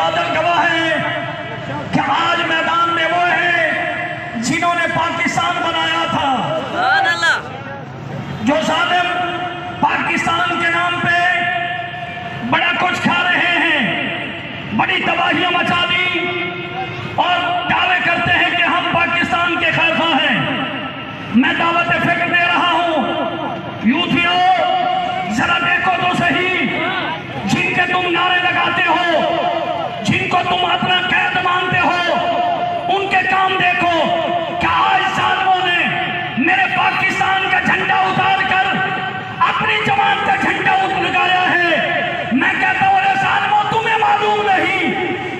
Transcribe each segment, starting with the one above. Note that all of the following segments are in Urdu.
بادل گواہ ہیں کہ آج میدان میں وہ ہیں جنہوں نے پاکستان بنایا تھا، جو ظالم پاکستان کے نام پہ بڑا کچھ کھا رہے ہیں، بڑی تباہیاں مچا دی اور دعوے کرتے ہیں کہ ہم پاکستان کے خیر خواہ ہیں۔ میں دعوت فکر دے رہا ہوں، یوتھیو ذرا دیکھو تو صحیح، جن کے تم نعرے لگاتے ہو، جن کو تم اپنا قید مانتے ہو، ان کے کام دیکھو کہ آج ظالموں نے میرے پاکستان کا جھنڈا اتار کر اپنی جماعت کا جھنڈا لگایا ہے۔ میں کہتا ہوں اے ظالموں، تمہیں معلوم نہیں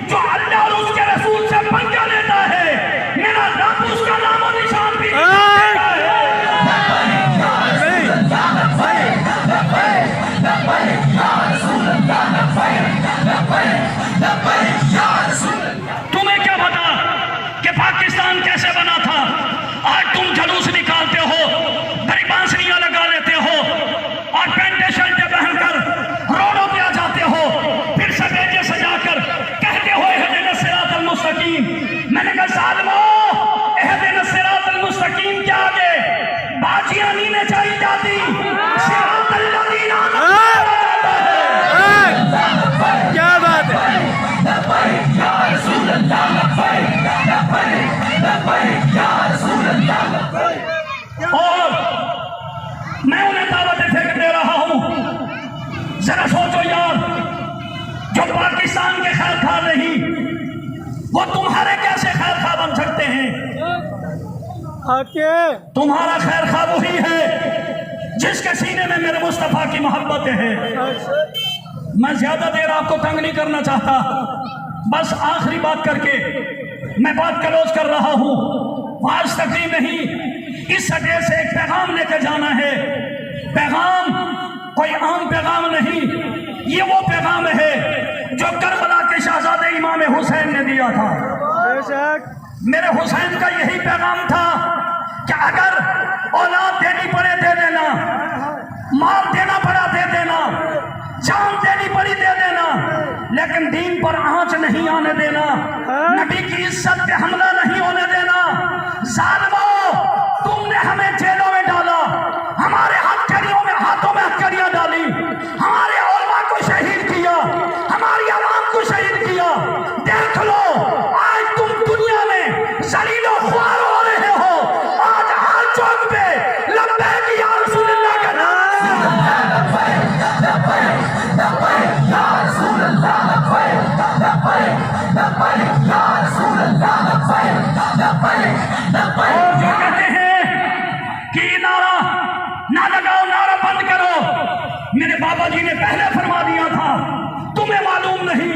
جو اللہ اور اس کے رسول سے پنجا لیتا ہے، میرا رب اس کا نام و نشان بھی تمہیں کیا پتا کہ پاکستان کیسے بنا تھا؟ آج تم جلوس نکالتے ہو، بڑی بانسریاں لگا لیتے ہو اور پینٹیں شرٹیں پہن کر روڈوں پہ آ جاتے ہو، پھر سجیجے سجا کر کہتے ہو اہدنا الصراط المستقیم۔ میں نے کہا ظالمو، اہدنا الصراط المستقیم کے آگے باجیاں نہیں نچائی جاتی، صراط الذین انعمت کیا بات ہے؟ اور میں انہیں دعوت فکر دے رہا ہوں، ذرا سوچو یار، جو پاکستان کے خیر خواہ نہیں، وہ تمہارے کیسے خیر خواہ بن سکتے ہیں؟ تمہارا خیر خواہ وہی ہے جس کے سینے میں میرے مصطفیٰ کی محبت ہے۔ میں زیادہ دیر آپ کو تنگ نہیں کرنا چاہتا، بس آخری بات کر کے میں بات کلوز کر رہا ہوں۔ آج تقریب نہیں، اس سٹے سے ایک پیغام لے کے جانا ہے۔ پیغام کوئی عام پیغام نہیں، یہ وہ پیغام ہے جو کربلا کے شہزادے امام حسین نے دیا تھا۔ میرے حسین کا یہی پیغام تھا کہ اگر اولاد دینی پڑے دے دینا، مال دینا پڑا دے دینا، جان دینی پڑی دے دینا، لیکن دین پر آنچ نہیں آنے دینا، نبی کی عزت پہ حملہ نہیں ہونے دینا۔ ظالمو، تم نے ہمیں جیلوں میں ڈالا، ہمارے ہتھکڑیوں میں ہاتھوں میں ہتھکڑیاں ڈالی، ہمارے علماء کو شہید کیا، ہماری عوام کو شہید کیا۔ دیکھ لو آج تم دنیا میں ذلیل و خوار ہو رہے ہو، آج ہر چوک پہ لبیک یا رسول اللہ کا نام اور جو کہتے ہیں کہ یہ نعرہ نہ لگاؤ، نعرہ بند کرو، میرے بابا جی نے پہلے فرما دیا تھا، تمہیں معلوم نہیں،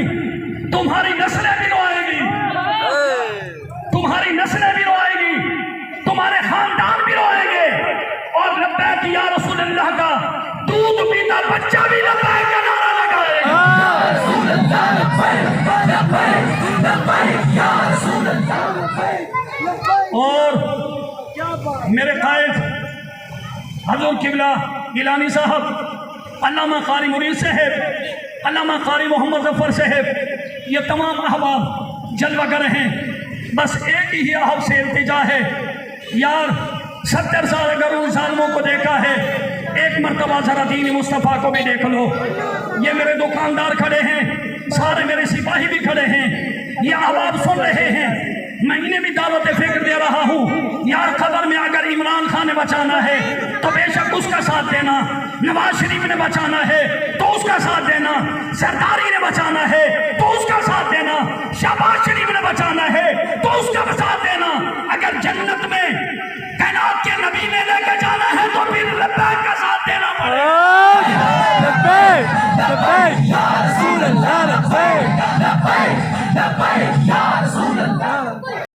تمہاری نسلیں بھی روئیں گی، تمہاری نسلیں بھی روئیں گی، تمہارے خاندان بھی روئیں گے، اور لبیک یا رسول اللہ کا دودھ پیتا بچہ بھی لبیک کا نعرہ لگائے گا۔ اور میرے قائد حضور قبلہ گیلانی صاحب، علامہ قاری مرید صاحب، علامہ قاری محمد ظفر صاحب، یہ تمام احباب جلوہ گر ہیں۔ بس ایک ہی آپ سے التجا ہے، یار 70 سال اگر ان ظالموں کو دیکھا ہے، ایک مرتبہ ذرا دین مصطفیٰ کو بھی دیکھ لو۔ یہ میرے دکاندار کھڑے ہیں، سارے میرے سپاہی بھی کھڑے ہیں، یہ آواز سن رہے ہیں، میں انہیں بھی دعوت فکر دے رہا ہوں۔ یار قبر میں اگر عمران خان نے بچانا ہے تو بے شک اس کا ساتھ دینا، نواز شریف نے بچانا ہے تو اس کا ساتھ دینا، زرداری نے بچانا ہے تو اس کا ساتھ دینا، شہباز شریف نے بچانا ہے تو اس کا ساتھ